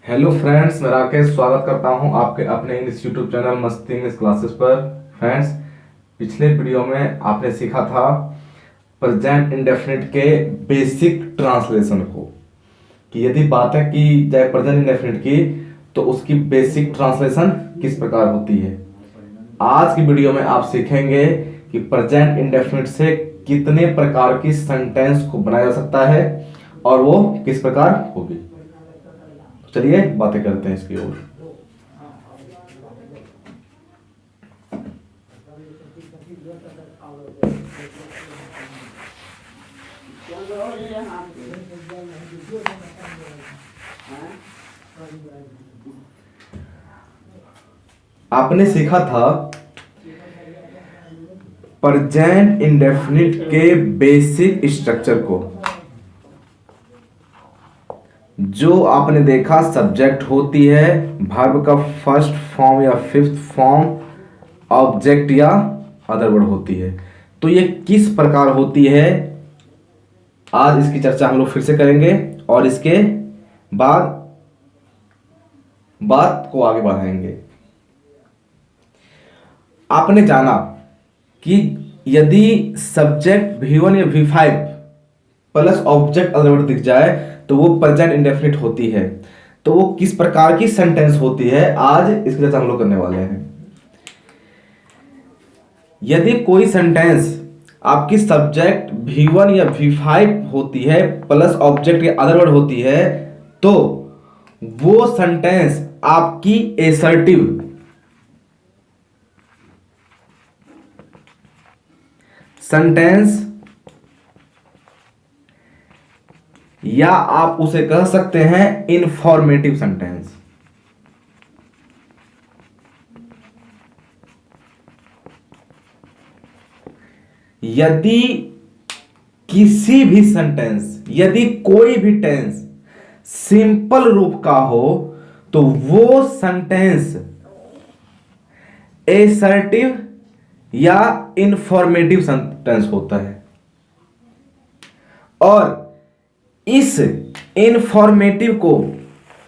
Hello friends, मैं राकेश स्वागत करता हूं आपके अपने इंग्लिश यूट्यूब चैनल मस्ती इंग्लिश क्लासेस पर। फ्रेंड्स, पिछले वीडियो में आपने सीखा था प्रेजेंट इंडेफिनिट के बेसिक ट्रांसलेशन को, कि यदि बातें की जाए प्रेजेंट इंडेफिनिट की तो उसकी बेसिक ट्रांसलेशन किस प्रकार होती है। आज की वीडियो में आप सीखेंगे कि प्रेजेंट इंडेफिनिट से कितने प्रकार की सेंटेंस को बनाया जा सकता है और वो किस प्रकार होगी। चलिए बातें करते हैं इसकी ओर। आपने सीखा था प्रेजेंट इंडेफिनिट के बेसिक स्ट्रक्चर को। जो आपने देखा, सब्जेक्ट होती है, वर्ब का फर्स्ट फॉर्म या फिफ्थ फॉर्म, ऑब्जेक्ट या अदर वर्ड होती है। तो ये किस प्रकार होती है, आज इसकी चर्चा हम लोग फिर से करेंगे और इसके बाद बात को आगे बढ़ाएंगे। आपने जाना कि यदि सब्जेक्ट V1 या V5 plus object other word दिख जाए तो वो प्रेजेंट इंडेफिनिट होती है। तो वो किस प्रकार की सेंटेंस होती है, आज इसकी चर्चा हम लोग करने वाले हैं। यदि कोई सेंटेंस आपकी सब्जेक्ट V1 या V5 होती है प्लस ऑब्जेक्ट या अदर वर्ड होती है तो वो सेंटेंस आपकी एसर्टिव सेंटेंस, या आप उसे कह सकते हैं इंफॉर्मेटिव सेंटेंस। यदि किसी भी सेंटेंस, यदि कोई भी टेंस सिंपल रूप का हो तो वो सेंटेंस एसर्टिव या इंफॉर्मेटिव सेंटेंस होता है। और इस इंफॉर्मेटिव को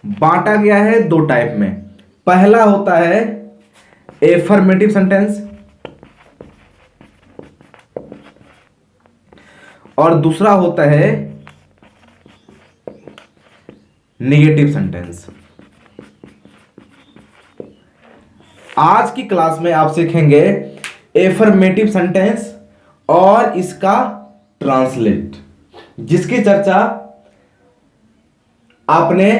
बांटा गया है दो टाइप में। पहला होता है एफर्मेटिव सेंटेंस और दूसरा होता है नेगेटिव सेंटेंस। आज की क्लास में आप सीखेंगे एफर्मेटिव सेंटेंस और इसका ट्रांसलेट, जिसकी चर्चा आपने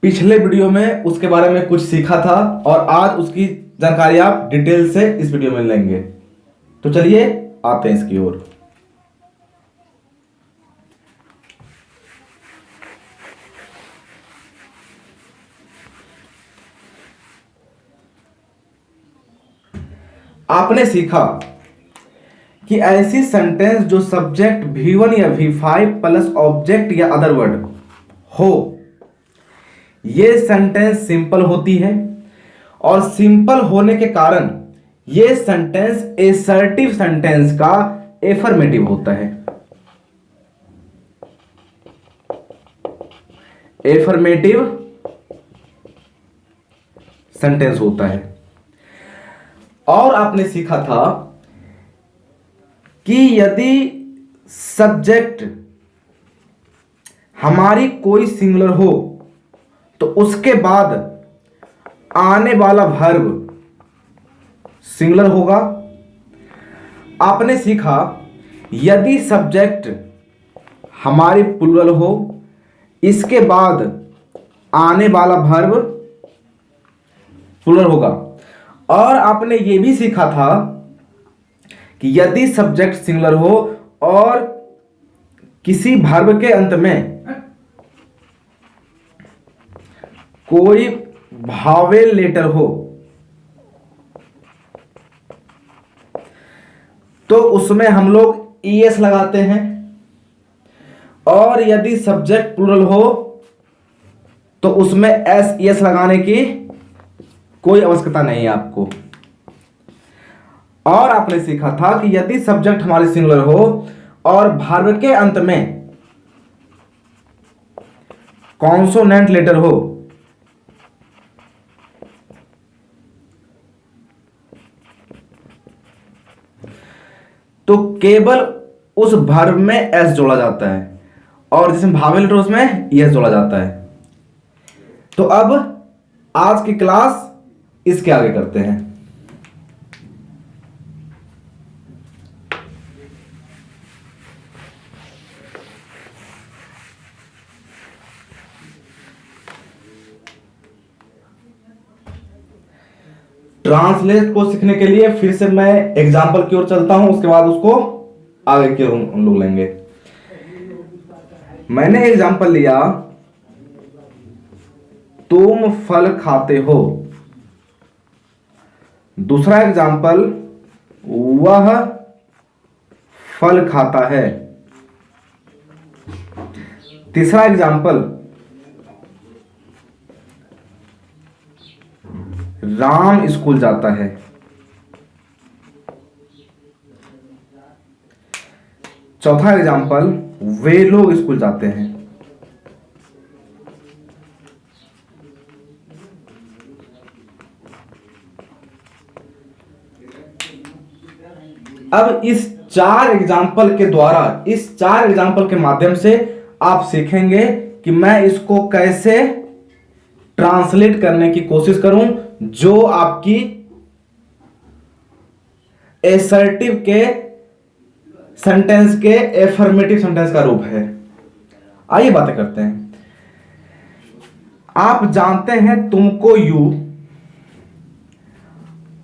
पिछले वीडियो में उसके बारे में कुछ सीखा था और आज उसकी जानकारी आप डिटेल से इस वीडियो में लेंगे। तो चलिए आते हैं इसकी ओर। आपने सीखा कि ऐसी सेंटेंस जो सब्जेक्ट V1 या V5 प्लस ऑब्जेक्ट या अदर वर्ड हो, ये सेंटेंस सिंपल होती है और सिंपल होने के कारण ये सेंटेंस एसर्टिव सेंटेंस का एफर्मेटिव होता है। एफर्मेटिव सेंटेंस होता है। और आपने सीखा था कि यदि सब्जेक्ट हमारी कोई सिंगुलर हो तो उसके बाद आने वाला वर्ब सिंगुलर होगा। आपने सीखा यदि सब्जेक्ट हमारी प्लूरल हो, इसके बाद आने वाला वर्ब प्लूरल होगा। और आपने ये भी सीखा था कि यदि सब्जेक्ट सिंगुलर हो और किसी वर्ब के अंत में कोई वावेल लेटर हो तो उसमें हम लोग ईएस लगाते हैं। और यदि सब्जेक्ट प्लूरल हो तो उसमें एस लगाने की कोई आवश्यकता नहीं है आपको। और आपने सीखा था कि यदि सब्जेक्ट हमारे सिंगुलर हो और वर्ब के अंत में कॉन्सोनेंट लेटर हो तो केवल उस वर्ब में एस जोड़ा जाता है, और जिसमें भावल लेटर उसमें एस जोड़ा जाता है। तो अब आज की क्लास इसके आगे करते हैं। ट्रांसलेट को सीखने के लिए फिर से मैं एग्जाम्पल की ओर चलता हूं, उसके बाद उसको आगे की ओर हम लोग लेंगे। मैंने एग्जाम्पल लिया, तुम फल खाते हो। दूसरा एग्जाम्पल, वह फल खाता है। तीसरा एग्जाम्पल, राम स्कूल जाता है। चौथा एग्जाम्पल, वे लोग स्कूल जाते हैं। अब इस चार एग्जाम्पल के द्वारा, इस चार एग्जाम्पल के माध्यम से आप सीखेंगे कि मैं इसको कैसे ट्रांसलेट करने की कोशिश करूं, जो आपकी एसर्टिव के सेंटेंस के एफर्मेटिव सेंटेंस का रूप है। आइए बातें करते हैं। आप जानते हैं तुमको यू,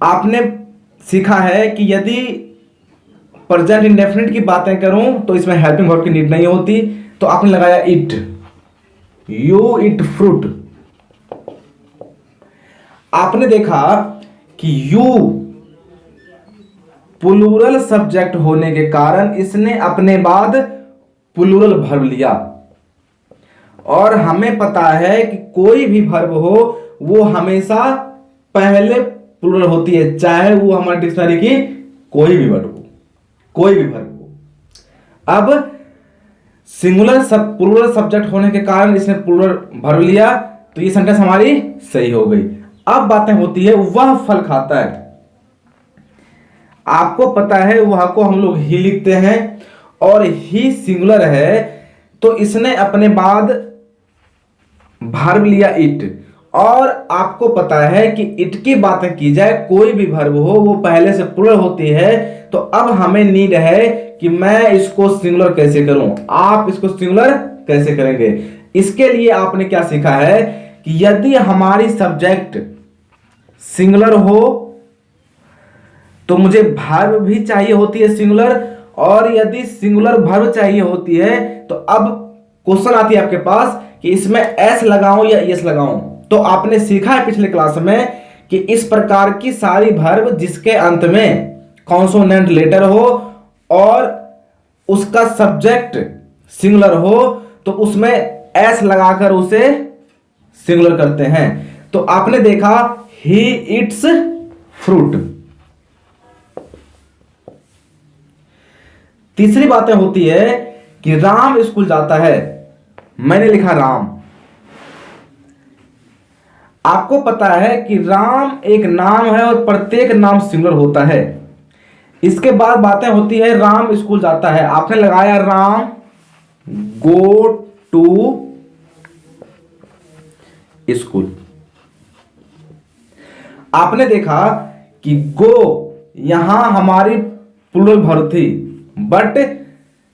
आपने सीखा है कि यदि प्रेजेंट इंडेफिनिट की बातें करूं तो इसमें हेल्पिंग वर्ब की नीड नहीं होती, तो आपने लगाया इट, यू इट फ्रूट। आपने देखा कि यू प्लूरल सब्जेक्ट होने के कारण इसने अपने बाद प्लूरल वर्ब लिया, और हमें पता है कि कोई भी वर्ब हो वो हमेशा पहले प्लूरल होती है, चाहे वो हमारी डिक्शनरी की कोई भी वर्ब हो, कोई भी वर्ब हो। अब सिंगुलर प्लूरल सब्जेक्ट होने के कारण इसने प्लूरल वर्ब लिया, तो ये सेंटेंस हमारी सही हो गई। अब बातें होती है, वह फल खाता है। आपको पता है वह को हम लोग ही लिखते हैं, और ही सिंगुलर है, तो इसने अपने बाद वर्ब लिया इट। और आपको पता है कि इट की बातें की जाए, कोई भी वर्ब हो वो पहले से प्लूरल होती है। तो अब हमें नीड है कि मैं इसको सिंगुलर कैसे करूं। आप इसको सिंगुलर कैसे करेंगे, इसके लिए आपने क्या सीखा है कि यदि हमारी सब्जेक्ट सिंगुलर हो तो मुझे वर्ब भी चाहिए होती है सिंगुलर, और यदि सिंगुलर वर्ब चाहिए होती है तो अब क्वेश्चन आती है आपके पास कि इसमें एस लगाऊं या एस लगाऊं। तो आपने सीखा है पिछले क्लास में कि इस प्रकार की सारी वर्ब जिसके अंत में कॉन्सोनेंट लेटर हो और उसका सब्जेक्ट सिंगुलर हो, तो उसमें एस लगाकर उसे सिंगुलर करते हैं। तो आपने देखा ही इट्स फ्रूट। तीसरी बातें होती है कि राम स्कूल जाता है। मैंने लिखा राम। आपको पता है कि राम एक नाम है और प्रत्येक नाम सिंगुलर होता है। इसके बाद बातें होती है राम स्कूल जाता है। आपने लगाया राम गो टू स्कूल। आपने देखा कि गो यहां हमारी प्लूरल वर्ब थी, बट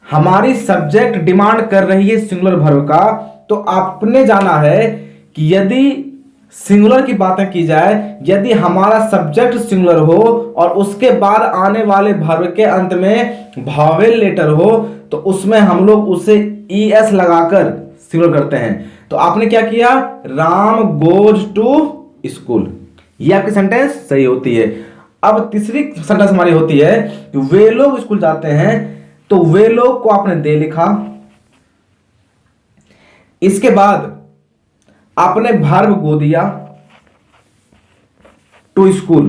हमारी सब्जेक्ट डिमांड कर रही है सिंगुलर वर्ब का। तो आपने जाना है कि यदि सिंगुलर की बातें की जाए, यदि हमारा सब्जेक्ट सिंगुलर हो और उसके बाद आने वाले वर्ब के अंत में वावेल लेटर हो, तो उसमें हम लोग उसे ES लगाकर सिंगुलर करते हैं। तो आपने क्या किया, राम गोज टू स्कूल। ये आपकी सेंटेंस सही होती है। अब तीसरी सेंटेंस हमारी होती है कि वे लोग स्कूल जाते हैं। तो वे लोग को आपने दे लिखा, इसके बाद आपने वर्ब गो दिया टू स्कूल।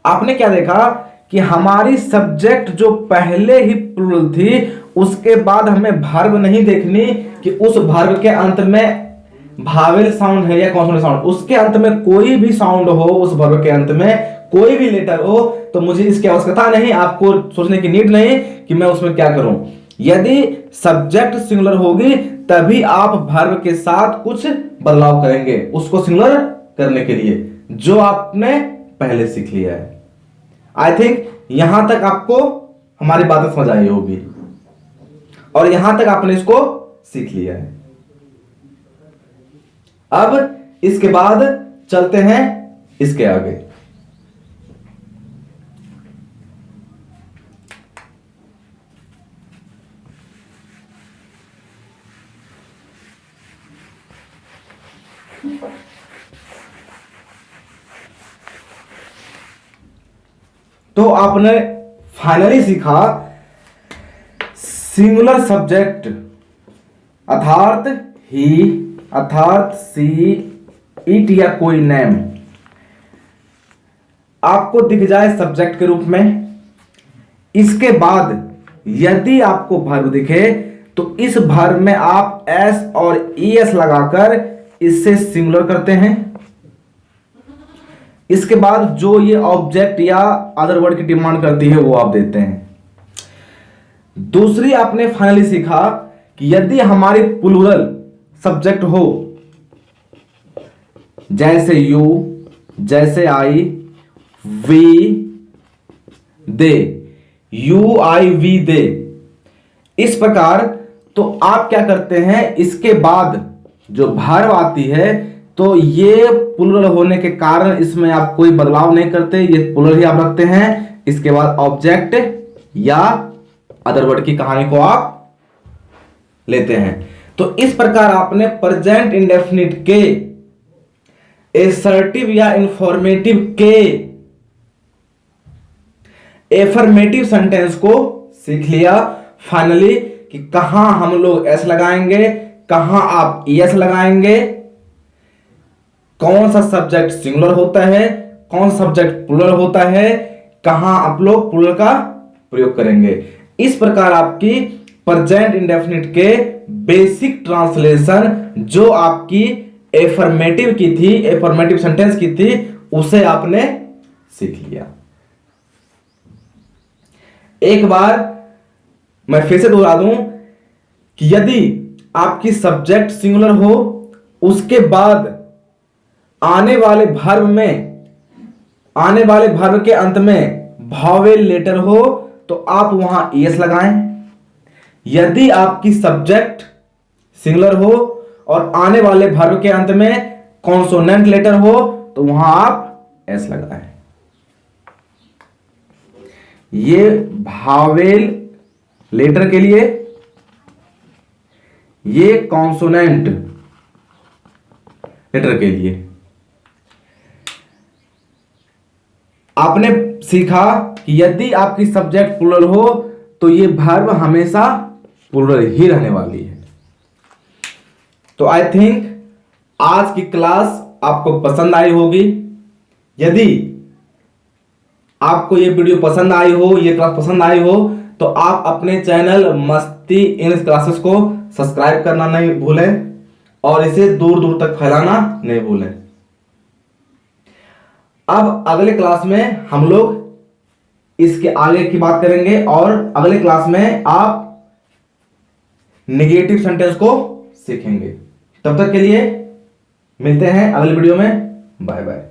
आपने क्या देखा कि हमारी सब्जेक्ट जो पहले ही प्लूरल थी, उसके बाद हमें वर्ब नहीं देखनी कि उस वर्ब के अंत में वावेल साउंड है या कॉन्सोनेंट साउंड। उसके अंत में कोई भी साउंड हो, उस वर्ब के अंत में कोई भी लेटर हो तो मुझे इसकी आवश्यकता नहीं, आपको सोचने की नीड नहीं कि मैं उसमें क्या करूं। यदि सब्जेक्ट सिंगुलर होगी तभी आप वर्ब के साथ कुछ बदलाव करेंगे उसको सिंगुलर करने के लिए, जो आपने पहले सीख लिया है। आई थिंक यहां तक आपको हमारी बातें समझ आई होगी और यहां तक आपने इसको सीख लिया है। अब इसके बाद चलते हैं इसके आगे। तो आपने फाइनली सीखा सिंगुलर सब्जेक्ट अर्थात ही, अर्थात सी, इट या कोई नेम आपको दिख जाए सब्जेक्ट के रूप में। इसके बाद यदि आपको वर्ब दिखे तो इस वर्ब में आप एस और ईएस लगाकर इससे सिंगुलर करते हैं। इसके बाद जो ये ऑब्जेक्ट या अदर वर्ड की डिमांड करती है वो आप देते हैं। दूसरी आपने फाइनली सीखा कि यदि हमारी प्लूरल सब्जेक्ट हो, जैसे यू, जैसे I, we, they, you I we they, इस प्रकार, तो आप क्या करते हैं, इसके बाद जो वर्ब आती है तो ये प्लूरल होने के कारण इसमें आप कोई बदलाव नहीं करते, ये प्लूरल ही आप रखते हैं। इसके बाद ऑब्जेक्ट या अदर वर्ड की कहानी को आप लेते हैं। तो इस प्रकार आपने प्रेजेंट इंडेफिनिट के, एसर्टिव या इंफॉर्मेटिव के एफर्मेटिव सेंटेंस को सीख लिया फाइनली कि कहां हम लोग एस लगाएंगे, कहां आप एस लगाएंगे, कौन सा सब्जेक्ट सिंगुलर होता है, कौन सा सब्जेक्ट प्लूरल होता है, कहां आप लोग प्लूरल का प्रयोग करेंगे। इस प्रकार आपकी प्रेजेंट इंडेफिनिट के बेसिक ट्रांसलेशन जो आपकी एफर्मेटिव की थी, एफर्मेटिव सेंटेंस की थी, उसे आपने सीख लिया। एक बार मैं फिर से दोहरा दूं कि यदि आपकी सब्जेक्ट सिंगुलर हो, उसके बाद आने वाले वर्ब के अंत में वावेल लेटर हो तो आप वहां एस लगाएं। यदि आपकी सब्जेक्ट सिंगुलर हो और आने वाले वर्ब के अंत में कॉन्सोनेंट लेटर हो तो वहां आप एस लगाएं। ये वावेल लेटर के लिए, ये कॉन्सोनेंट लेटर के लिए। आपने सीखा कि यदि आपकी सब्जेक्ट प्लूरल हो तो ये वर्ब हमेशा प्लूरल ही रहने वाली है। तो आई थिंक आज की क्लास आपको पसंद आई होगी। यदि आपको ये वीडियो पसंद आई हो, ये क्लास पसंद आई हो, तो आप अपने चैनल मस्ती इंग्लिश क्लासेस को सब्सक्राइब करना नहीं भूलें और इसे दूर दूर तक फैलाना नहीं भूलें। अब अगले क्लास में हम लोग इसके आगे की बात करेंगे और अगले क्लास में आप नेगेटिव सेंटेंस को सीखेंगे। तब तक के लिए मिलते हैं अगले वीडियो में। Bye bye.